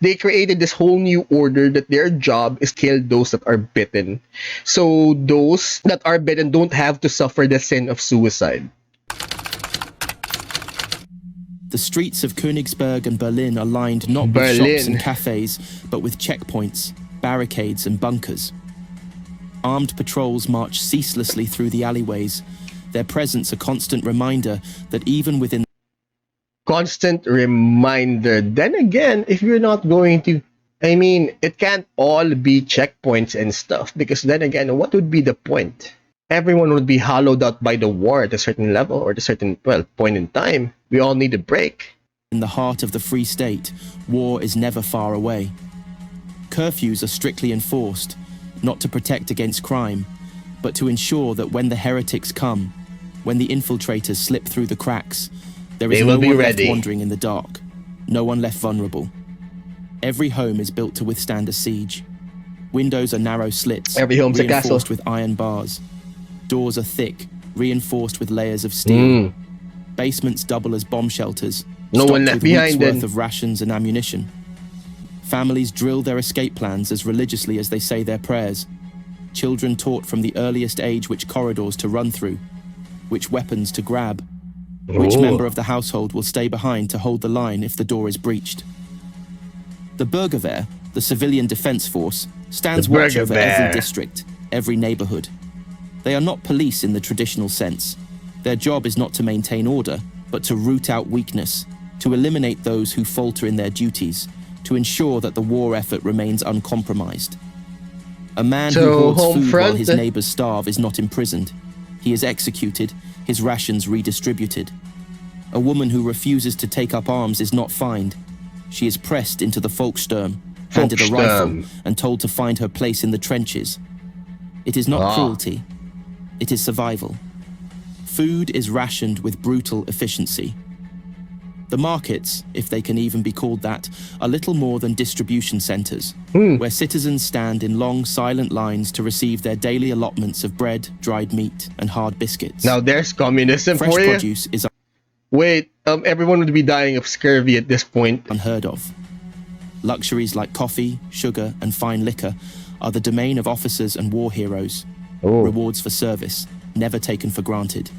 they created this whole new order that their job is to kill those that are bitten. So those that are bitten don't have to suffer the sin of suicide. The streets of Königsberg and Berlin are lined not with shops and cafes, but with checkpoints, barricades and bunkers. Armed patrols march ceaselessly through the alleyways, their presence a constant reminder that even within... Constant reminder. Then again, if you're not going to... I mean, it can't all be checkpoints and stuff, because then again, what would be the point? Everyone would be hollowed out by the war at a certain level or at a certain, well, point in time. We all need a break. In the heart of the Free State, war is never far away. Curfews are strictly enforced, not to protect against crime, but to ensure that when the heretics come, when the infiltrators slip through the cracks, there is no one left wandering in the dark, no one left vulnerable. Every home is built to withstand a siege. Windows are narrow slits, reinforced with iron bars. Doors are thick, reinforced with layers of steel. Basements double as bomb shelters, stocked with weeks' worth of rations and ammunition. Families drill their escape plans as religiously as they say their prayers. Children taught from the earliest age which corridors to run through, which weapons to grab, which member of the household will stay behind to hold the line if the door is breached. The Bürgerwehr, the civilian defense force, stands watch over every district, every neighborhood. They are not police in the traditional sense. Their job is not to maintain order, but to root out weakness, to eliminate those who falter in their duties, to ensure that the war effort remains uncompromised. A man who hoards food while his neighbors starve is not imprisoned. He is executed, his rations redistributed. A woman who refuses to take up arms is not fined. She is pressed into the Volkssturm, handed a rifle, and told to find her place in the trenches. It is not cruelty. It is survival. Food is rationed with brutal efficiency. The markets, if they can even be called that, are little more than distribution centers, where citizens stand in long, silent lines to receive their daily allotments of bread, dried meat, and hard biscuits. Now there's communism for you. Fresh produce is... Wait, everyone would be dying of scurvy at this point. ...unheard of. Luxuries like coffee, sugar, and fine liquor are the domain of officers and war heroes. Rewards for service, never taken for granted.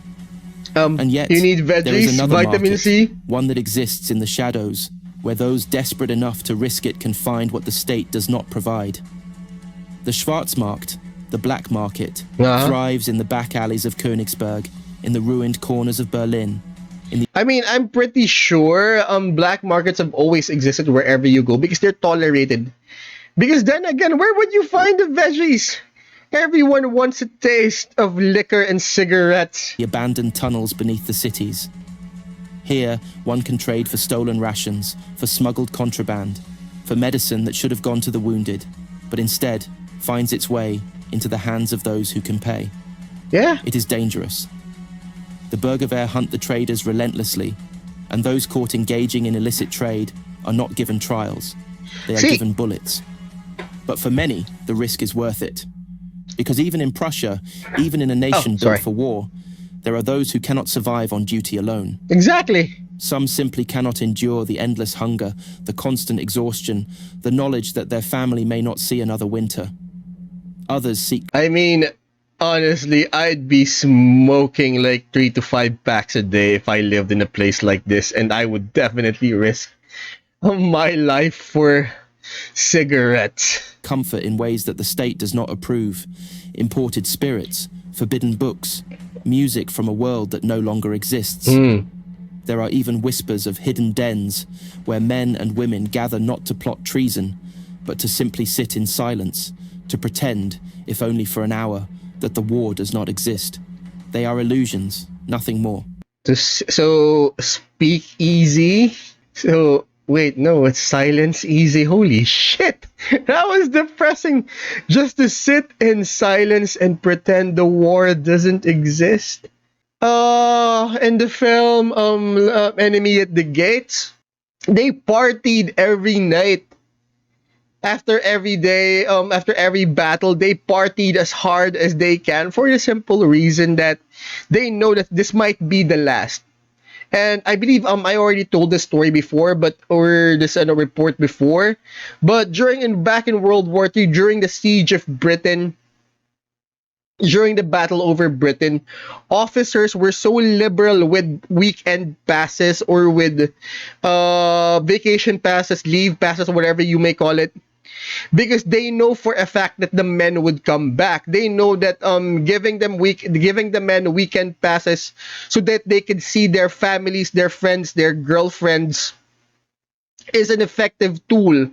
And yet, you need veggies, there is another vitamin C, one that exists in the shadows, where those desperate enough to risk it can find what the state does not provide. The Schwarzmarkt, the black market, thrives in the back alleys of Königsberg, in the ruined corners of Berlin. I mean, I'm pretty sure black markets have always existed wherever you go because they're tolerated. Because then again, where would you find the veggies? Everyone wants a taste of liquor and cigarettes. The abandoned tunnels beneath the cities. Here, one can trade for stolen rations, for smuggled contraband, for medicine that should have gone to the wounded, but instead finds its way into the hands of those who can pay. Yeah. It is dangerous. The Bürgerwehr hunt the traders relentlessly, and those caught engaging in illicit trade are not given trials. They are given bullets. But for many, the risk is worth it. Because even in Prussia, even in a nation built for war, there are those who cannot survive on duty alone. Exactly. Some simply cannot endure the endless hunger, the constant exhaustion, the knowledge that their family may not see another winter. Others seek... I mean, honestly, I'd be smoking like 3 to 5 packs a day if I lived in a place like this, and I would definitely risk my life for cigarettes. Comfort in ways that the state does not approve. Imported spirits, forbidden books, music from a world that no longer exists. There are even whispers of hidden dens where men and women gather not to plot treason, but to simply sit in silence, to pretend, if only for an hour, that the war does not exist. They are illusions, nothing more. So, speak easy. So, wait, no, it's silence easy. Holy shit. That was depressing. Just to sit in silence and pretend the war doesn't exist. In the film, Enemy at the Gates, they partied every night. After every day, after every battle, they partied as hard as they can for the simple reason that they know that this might be the last. And I believe I already told this story before, but or this report before, but back in World War II, during the siege of Britain, during the battle over Britain, officers were so liberal with weekend passes or with vacation passes, leave passes, whatever you may call it, because they know for a fact that the men would come back. They know that giving the men weekend passes so that they can see their families, their friends, their girlfriends is an effective tool,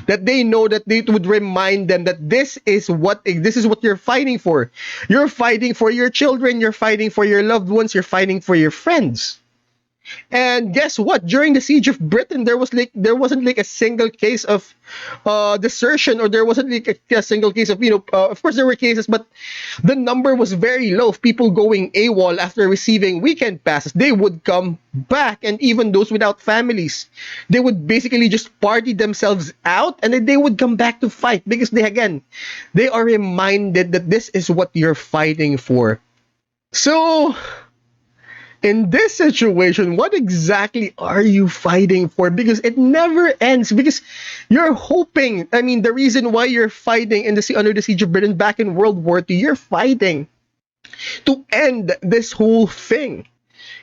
that they know that it would remind them that this is what you're fighting for. You're fighting for your children, you're fighting for your loved ones, you're fighting for your friends. And guess what? During the siege of Britain, there wasn't like a single case of desertion, or there wasn't like a single case of of course there were cases, but the number was very low of people going AWOL after receiving weekend passes. They would come back, and even those without families, they would basically just party themselves out, and then they would come back to fight because they are reminded that this is what you're fighting for. So in this situation, what exactly are you fighting for? Because it never ends. Because you're hoping. I mean, the reason why you're fighting under the siege of Britain back in World War II, you're fighting to end this whole thing.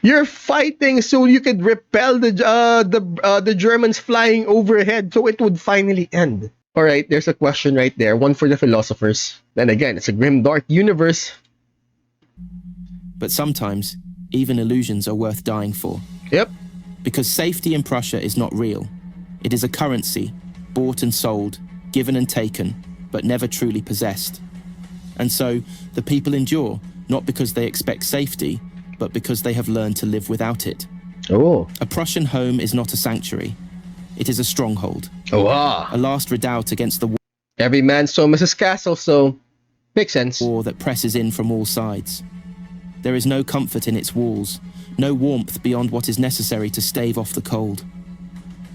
You're fighting so you could repel the Germans flying overhead, so it would finally end. All right, there's a question right there. One for the philosophers. Then again, it's a grim, dark universe. But sometimes even illusions are worth dying for. Yep. Because safety in Prussia is not real. It is a currency, bought and sold, given and taken, but never truly possessed. And so, the people endure, not because they expect safety, but because they have learned to live without it. Oh. A Prussian home is not a sanctuary. It is a stronghold. Oh, ah. A last redoubt against the Every man's home is his castle, so makes sense. war that presses in from all sides. There is no comfort in its walls, no warmth beyond what is necessary to stave off the cold.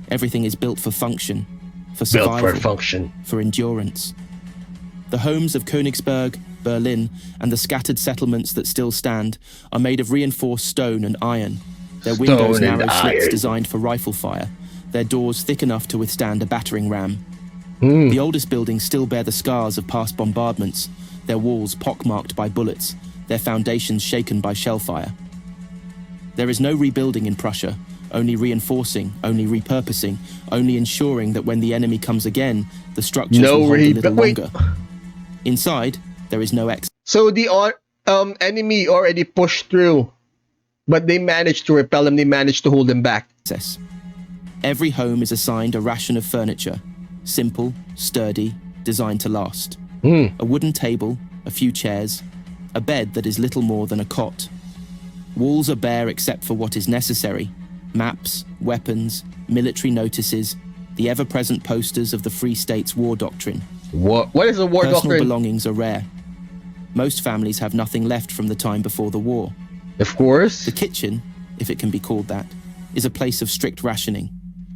Everything is built for function, for survival, for endurance. The homes of Königsberg, Berlin, and the scattered settlements that still stand are made of reinforced stone and iron, their windows narrow slits designed for rifle fire, their doors thick enough to withstand a battering ram. The oldest buildings still bear the scars of past bombardments, their walls pockmarked by bullets, their foundations shaken by shellfire. There is no rebuilding in Prussia, only reinforcing, only repurposing, only ensuring that when the enemy comes again, the structures will hold a little longer. Inside, there is no exit. So the enemy already pushed through, but they managed to repel them, they managed to hold them back. Every home is assigned a ration of furniture, simple, sturdy, designed to last. A wooden table, a few chairs, a bed that is little more than a cot. Walls are bare except for what is necessary: maps, weapons, military notices, the ever-present posters of the Free State's war doctrine. What is a war doctrine? Personal belongings are rare. Most families have nothing left from the time before the war. Of course. The kitchen, if it can be called that, is a place of strict rationing.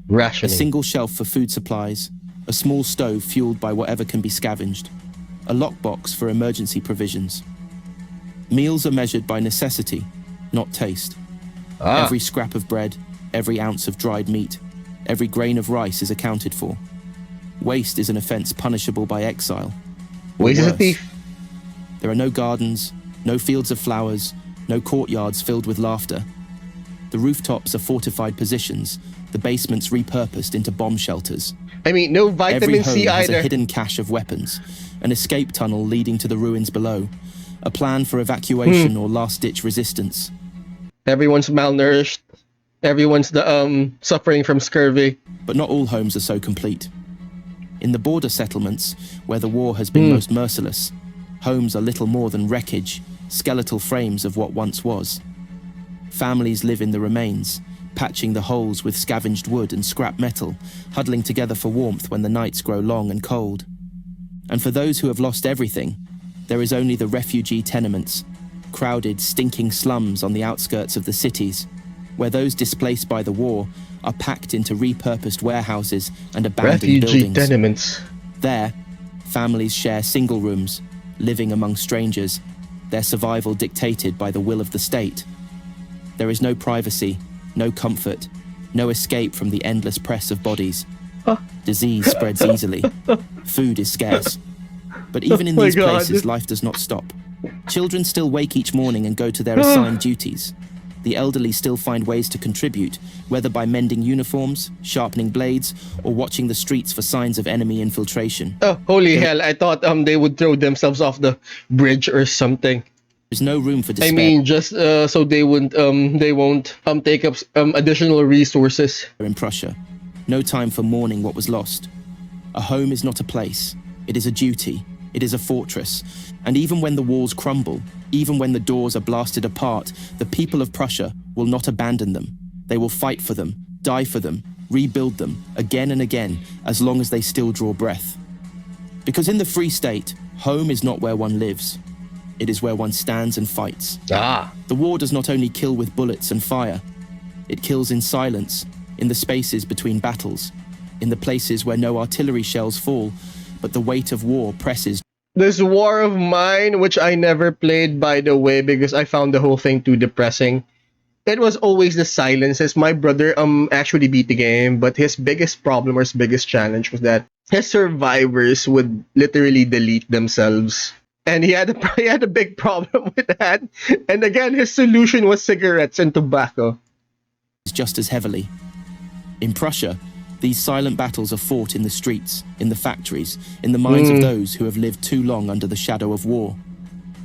Rationing. A single shelf for food supplies, a small stove fueled by whatever can be scavenged, a lockbox for emergency provisions. Meals are measured by necessity, not taste. Every scrap of bread, every ounce of dried meat, every grain of rice is accounted for. Waste is an offence punishable by exile. Waste is a thief. There are no gardens, no fields of flowers, no courtyards filled with laughter. The rooftops are fortified positions, the basements repurposed into bomb shelters. I mean, no vitamin C has either. A hidden cache of weapons, an escape tunnel leading to the ruins below, a plan for evacuation or last-ditch resistance. Everyone's malnourished. Everyone's suffering from scurvy. But not all homes are so complete. In the border settlements, where the war has been most merciless, homes are little more than wreckage, skeletal frames of what once was. Families live in the remains, patching the holes with scavenged wood and scrap metal, huddling together for warmth when the nights grow long and cold. And for those who have lost everything, there is only the refugee tenements, crowded, stinking slums on the outskirts of the cities, where those displaced by the war are packed into repurposed warehouses and abandoned buildings. Refugee tenements. There, families share single rooms, living among strangers, their survival dictated by the will of the state. There is no privacy, no comfort, no escape from the endless press of bodies. Huh. Disease spreads easily. Food is scarce. But even in Oh my these God. places, life does not stop. Children still wake each morning and go to their assigned duties. The elderly still find ways to contribute, whether by mending uniforms, sharpening blades, or watching the streets for signs of enemy infiltration. Oh, holy hell! I thought they would throw themselves off the bridge or something. There's no room for despair I mean, just so they won't take up additional resources. in Prussia. No time for mourning what was lost. A home is not a place. It is a duty. It is a fortress. And even when the walls crumble, even when the doors are blasted apart, the people of Prussia will not abandon them. They will fight for them, die for them, rebuild them again and again, as long as they still draw breath. Because in the Free State, home is not where one lives. It is where one stands and fights. The war does not only kill with bullets and fire. It kills in silence, in the spaces between battles, in the places where no artillery shells fall, but the weight of war presses. This War of Mine, which I never played, by the way, because I found the whole thing too depressing. It was always the silences. My brother actually beat the game, but his biggest problem or his biggest challenge was that his survivors would literally delete themselves. And he had a big problem with that. And again, his solution was cigarettes and tobacco. Just as heavily. In Prussia, these silent battles are fought in the streets, in the factories, in the minds of those who have lived too long under the shadow of war.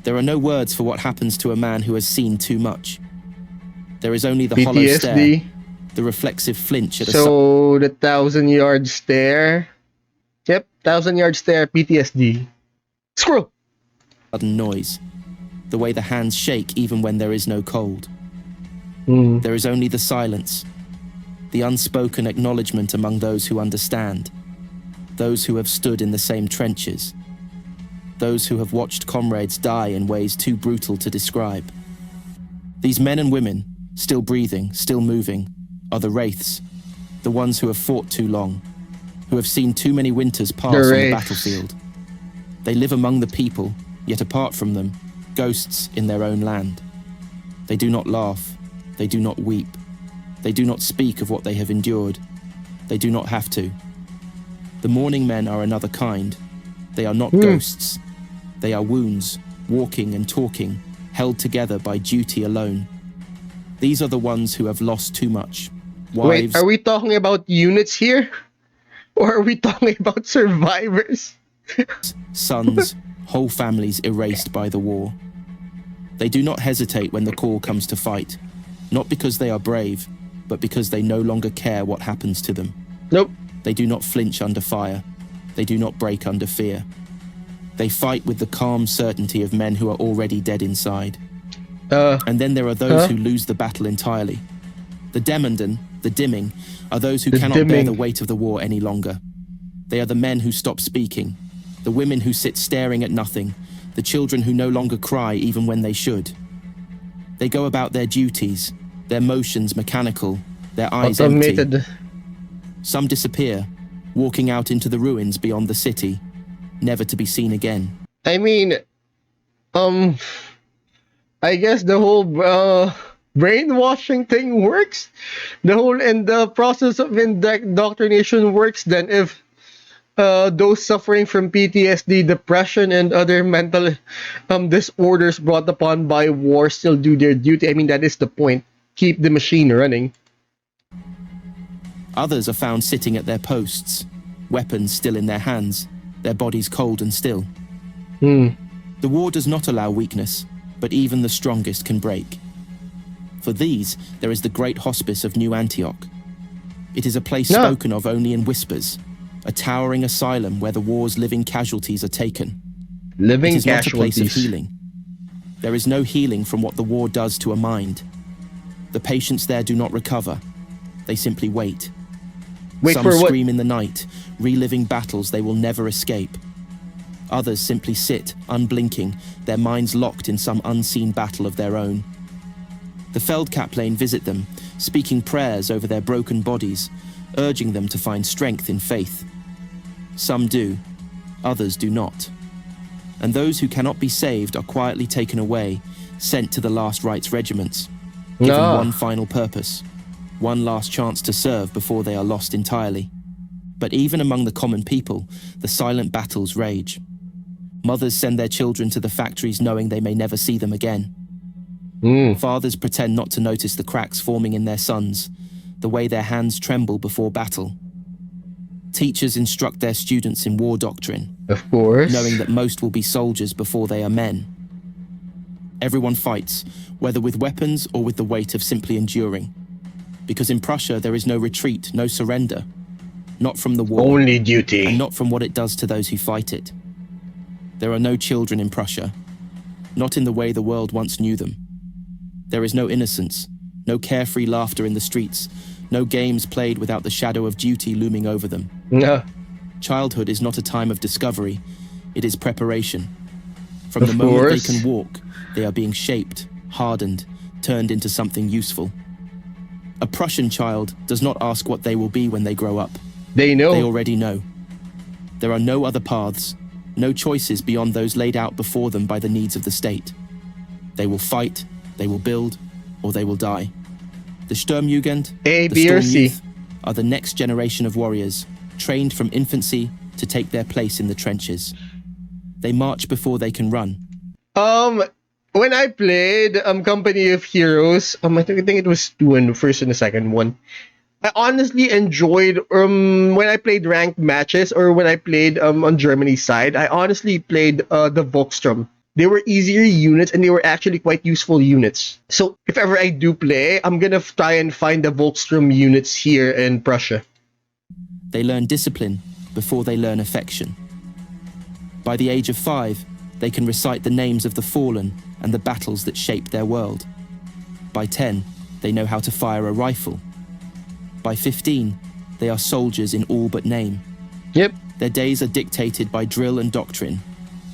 There are no words for what happens to a man who has seen too much. There is only the hollow stare, PTSD. the reflexive flinch at a So the 1,000-yard stare. Yep, 1,000-yard stare, PTSD. Screw. sudden noise, the way the hands shake even when there is no cold. There is only the silence, the unspoken acknowledgement among those who understand, those who have stood in the same trenches, those who have watched comrades die in ways too brutal to describe. These men and women, still breathing, still moving, are the wraiths, the ones who have fought too long, who have seen too many winters pass on the battlefield. They live among the people, yet apart from them, ghosts in their own land. They do not laugh, they do not weep, they do not speak of what they have endured. They do not have to. The mourning men are another kind. They are not ghosts. They are wounds, walking and talking, held together by duty alone. These are the ones who have lost too much. Wives. Wait, are we talking about units here? Or are we talking about survivors? Sons, whole families erased by the war. They do not hesitate when the call comes to fight, not because they are brave, but because they no longer care what happens to them. Nope. They do not flinch under fire. They do not break under fear. They fight with the calm certainty of men who are already dead inside. And then there are those who lose the battle entirely. The Demanden, the dimming, are those who cannot bear the weight of the war any longer. They are the men who stop speaking, the women who sit staring at nothing, the children who no longer cry even when they should. They go about their duties, their motions mechanical, their eyes automated. Empty. Some disappear, walking out into the ruins beyond the city, never to be seen again. I mean, I guess the whole brainwashing thing works. The process of indoctrination works then if those suffering from PTSD, depression, and other mental disorders brought upon by war still do their duty. I mean, that is the point. Keep the machine running. Others are found sitting at their posts, weapons still in their hands, their bodies cold and still. The war does not allow weakness, but even the strongest can break. For these, there is the great hospice of New Antioch. It is a place spoken of only in whispers, a towering asylum where the war's living casualties are taken. Living it is casualties. Not a place of healing. There is no healing from what the war does to a mind. The patients there do not recover. They simply wait. Some for scream what? in the night, reliving battles they will never escape. Others simply sit, unblinking, their minds locked in some unseen battle of their own. The Feldkaplan visit them, speaking prayers over their broken bodies, urging them to find strength in faith. Some do, others do not. And those who cannot be saved are quietly taken away, sent to the last rites regiments, given one final purpose: one last chance to serve before they are lost entirely. But even among the common people, the silent battles rage. Mothers send their children to the factories knowing they may never see them again. Fathers pretend not to notice the cracks forming in their sons, the way their hands tremble before battle. Teachers instruct their students in war doctrine, Of course. knowing that most will be soldiers before they are men. Everyone fights, whether with weapons or with the weight of simply enduring. Because in Prussia there is no retreat, no surrender. Not from the war. Only duty. And not from what it does to those who fight it. There are no children in Prussia. Not in the way the world once knew them. There is no innocence, no carefree laughter in the streets, no games played without the shadow of duty looming over them. Yeah. Childhood is not a time of discovery, it is preparation. From Of the moment course. they can walk, they are being shaped, hardened, turned into something useful. A Prussian child does not ask what they will be when they grow up. They know. They already know. There are no other paths, no choices beyond those laid out before them by the needs of the state. They will fight, they will build, or they will die. The Sturmjugend, A, the B, or Storm C. Youth, are the next generation of warriors, trained from infancy to take their place in the trenches. They march before they can run. When I played Company of Heroes, I think it was two in the first and the second one. I honestly enjoyed when I played ranked matches or when I played on Germany's side. I honestly played the Volkssturm. They were easier units and they were actually quite useful units. So if ever I do play, I'm gonna try and find the Volkssturm units here in Prussia. They learn discipline before they learn affection. By the age of 5, they can recite the names of the fallen and the battles that shaped their world. By 10, they know how to fire a rifle. By 15, they are soldiers in all but name. Yep. Their days are dictated by drill and doctrine.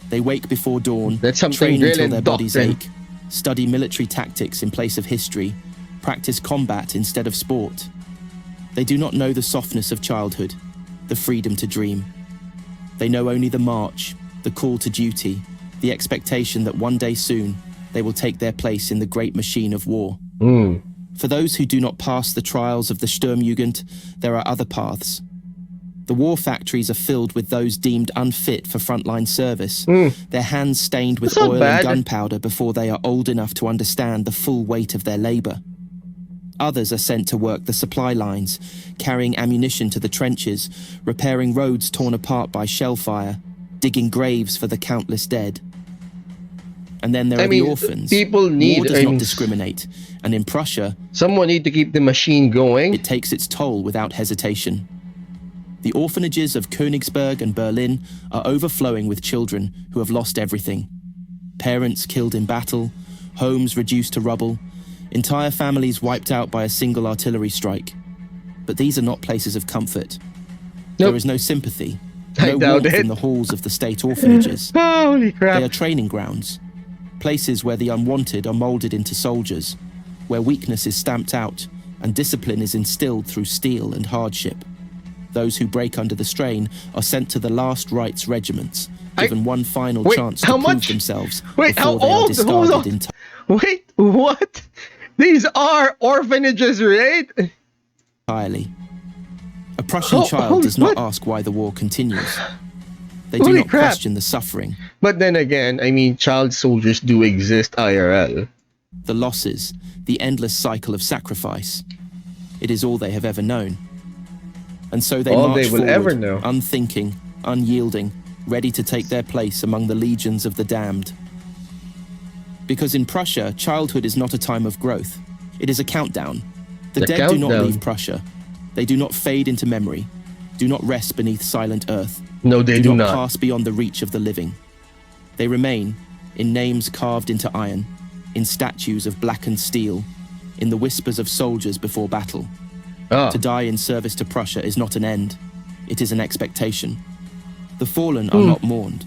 They wake before dawn, That's something, train drill until and their bodies doctrine. ache, study military tactics in place of history, practice combat instead of sport. They do not know the softness of childhood, the freedom to dream. They know only the march, the call to duty, the expectation that one day soon they will take their place in the great machine of war. For those who do not pass the trials of the Sturmjugend, there are other paths. The war factories are filled with those deemed unfit for frontline service, their hands stained with That's not oil bad. and gunpowder before they are old enough to understand the full weight of their labor. Others are sent to work the supply lines, carrying ammunition to the trenches, repairing roads torn apart by shell fire, digging graves for the countless dead. And then there are the orphans. People need War does not discriminate, and in Prussia, someone need to keep the machine going. it takes its toll without hesitation. The orphanages of Königsberg and Berlin are overflowing with children who have lost everything. Parents killed in battle, homes reduced to rubble, entire families wiped out by a single artillery strike. But these are not places of comfort. Nope. There is no sympathy, I no doubt warmth it. in the halls of the state orphanages. Holy crap. They are training grounds, places where the unwanted are molded into soldiers, where weakness is stamped out and discipline is instilled through steel and hardship. Those who break under the strain are sent to the last rights regiments, given one final chance to prove themselves Wait, before how they are old? Hold on. discarded Wait, what? These are orphanages, right? entirely. A Prussian child does not ask why the war continues. They do Holy not crap. question the suffering, But then again, I mean, child soldiers do exist IRL. the losses, the endless cycle of sacrifice. It is all they have ever known. And so they All march they will forward, ever know. unthinking, unyielding, ready to take their place among the legions of the damned. Because in Prussia, childhood is not a time of growth. It is a countdown. The The dead do not countdown. leave Prussia. They do not fade into memory, do not rest beneath silent earth, No, they do not. pass beyond the reach of the living. They remain in names carved into iron, in statues of blackened steel, in the whispers of soldiers before battle. Ah, To die in service to Prussia is not an end, it is an expectation. The fallen are not mourned.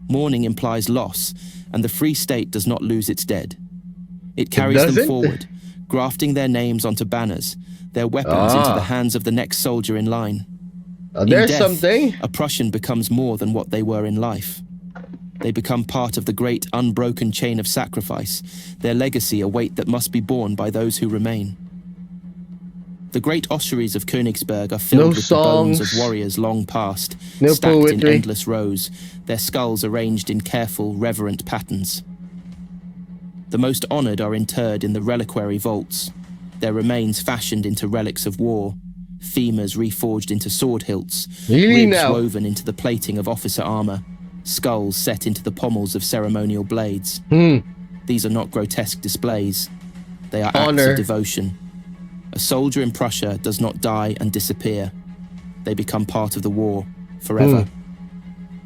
Mourning implies loss, and the Free State does not lose its dead. It carries them doesn't? forward, grafting their names onto banners, their weapons into the hands of the next soldier in line. In there's death, something. a Prussian becomes more than what they were in life. They become part of the great unbroken chain of sacrifice, their legacy a weight that must be borne by those who remain. The great ossuaries of Königsberg are No filled with the bones of songs. warriors long past, No stacked in poetry. endless rows, their skulls arranged in careful, reverent patterns. The most honoured are interred in the reliquary vaults, their remains fashioned into relics of war, femurs reforged into sword hilts, Really ribs now? woven into the plating of officer armour, skulls set into the pommels of ceremonial blades. These are not grotesque displays. They are acts Honor. of devotion. A soldier in Prussia does not die and disappear. They become part of the war, forever.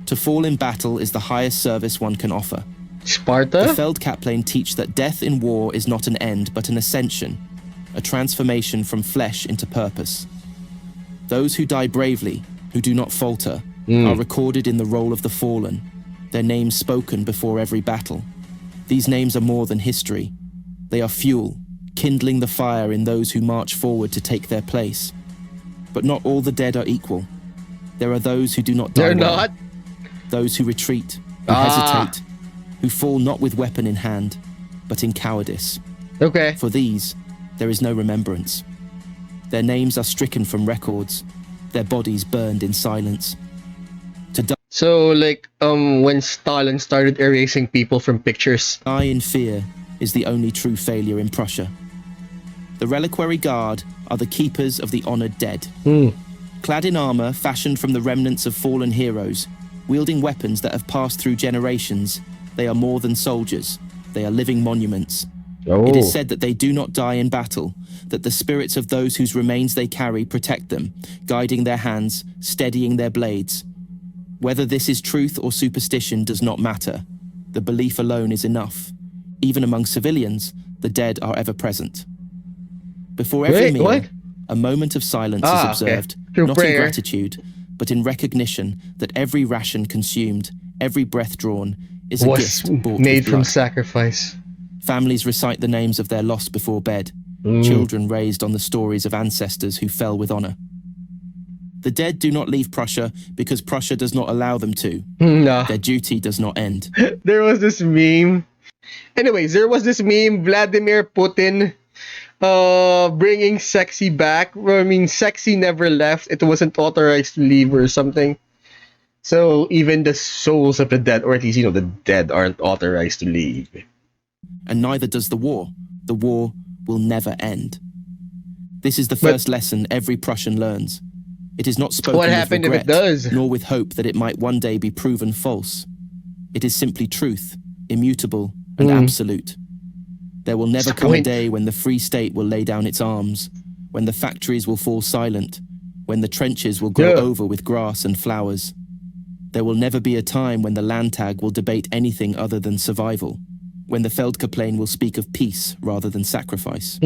To fall in battle is the highest service one can offer. The Sparta? Feldkaplan teach that death in war is not an end, but an ascension, a transformation from flesh into purpose. Those who die bravely, who do not falter, are recorded in the roll of the fallen, their names spoken before every battle. These names are more than history. They are fuel, kindling the fire in those who march forward to take their place. But not all the dead are equal. There are those who do not die They're well, not? those who retreat, who hesitate, who fall not with weapon in hand, but in cowardice. Okay. For these, there is no remembrance. Their names are stricken from records, their bodies burned in silence. To So, like, when Stalin started erasing people from pictures. die in fear is the only true failure in Prussia. The reliquary guard are the keepers of the honoured dead. Clad in armour fashioned from the remnants of fallen heroes, wielding weapons that have passed through generations, they are more than soldiers. They are living monuments. It is said that they do not die in battle, that the spirits of those whose remains they carry protect them, guiding their hands, steadying their blades. Whether this is truth or superstition does not matter. The belief alone is enough. Even among civilians, the dead are ever present. Before every Wait, meal, what? a moment of silence is observed, Through not prayer. in gratitude, but in recognition that every ration consumed, every breath drawn, is a Was gift bought made with from blood. sacrifice. Families recite the names of their lost before bed, children raised on the stories of ancestors who fell with honour. The dead do not leave Prussia because Prussia does not allow them to. Nah. Their duty does not end. There was this meme. Anyways, there was this meme, Vladimir Putin bringing sexy back. Well, I mean, sexy never left. It wasn't authorized to leave or something. So even the souls of the dead, or at least, the dead aren't authorized to leave. And neither does the war. The war will never end. This is the first lesson every Prussian learns. It is not spoken What with happened if regret, it does? nor with hope that it might one day be proven false. It is simply truth, immutable and absolute. There will never come a day when the Free State will lay down its arms, when the factories will fall silent, when the trenches will grow over with grass and flowers. There will never be a time when the Landtag will debate anything other than survival, when the Feldkaplan will speak of peace rather than sacrifice.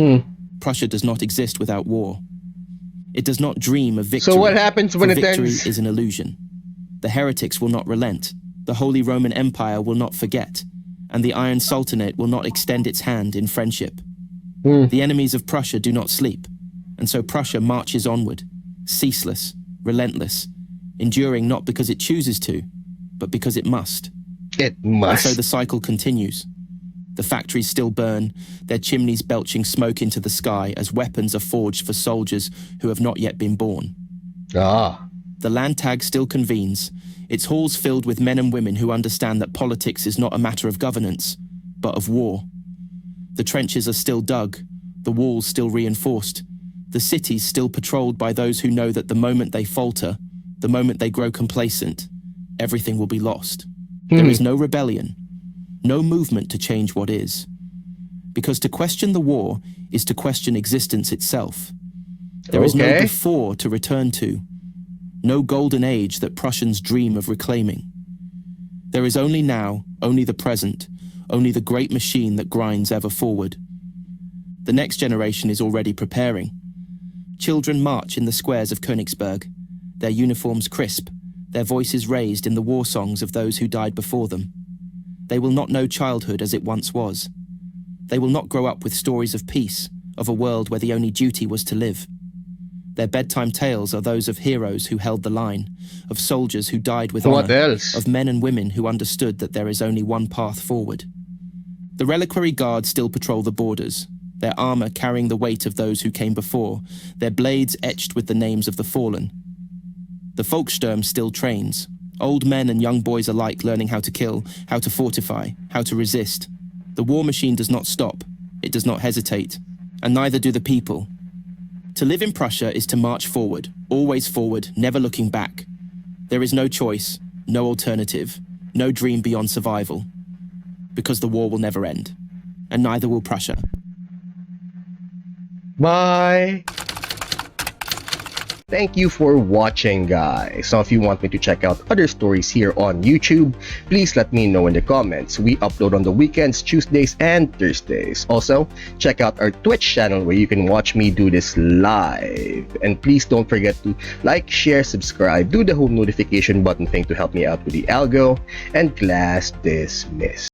Prussia does not exist without war. It does not dream of victory. So what happens when for it victory ends? is an illusion. The heretics will not relent, the Holy Roman Empire will not forget, and the Iron Sultanate will not extend its hand in friendship. The enemies of Prussia do not sleep, and so Prussia marches onward, ceaseless, relentless, enduring not because it chooses to, but because it must. It And must. so the cycle continues. The factories still burn, their chimneys belching smoke into the sky as weapons are forged for soldiers who have not yet been born. The Landtag still convenes, its halls filled with men and women who understand that politics is not a matter of governance, but of war. The trenches are still dug, the walls still reinforced, the cities still patrolled by those who know that the moment they falter, the moment they grow complacent, everything will be lost. There is no rebellion, no movement to change what is. Because to question the war is to question existence itself. There is no before to return to, no golden age that Prussians dream of reclaiming. There is only now, only the present, only the great machine that grinds ever forward. The next generation is already preparing. Children march in the squares of Königsberg, their uniforms crisp, their voices raised in the war songs of those who died before them. They will not know childhood as it once was. They will not grow up with stories of peace, of a world where the only duty was to live. Their bedtime tales are those of heroes who held the line, of soldiers who died with What honor, else? of men and women who understood that there is only one path forward. The reliquary guards still patrol the borders. their armor carrying the weight of those who came before, their blades etched with the names of the fallen. The Volkssturm still trains, old men and young boys alike learning how to kill, how to fortify, how to resist. The war machine does not stop, it does not hesitate, and neither do the people. To live in Prussia is to march forward, always forward, never looking back. There is no choice, no alternative, no dream beyond survival. Because the war will never end, and neither will Prussia. Bye! Thank you for watching, guys. So if you want me to check out other stories here on YouTube, please let me know in the comments. We upload on the weekends, Tuesdays and Thursdays. Also, check out our Twitch channel where you can watch me do this live. And please don't forget to like, share, subscribe, do the whole notification button thing to help me out with the algo, and class dismissed.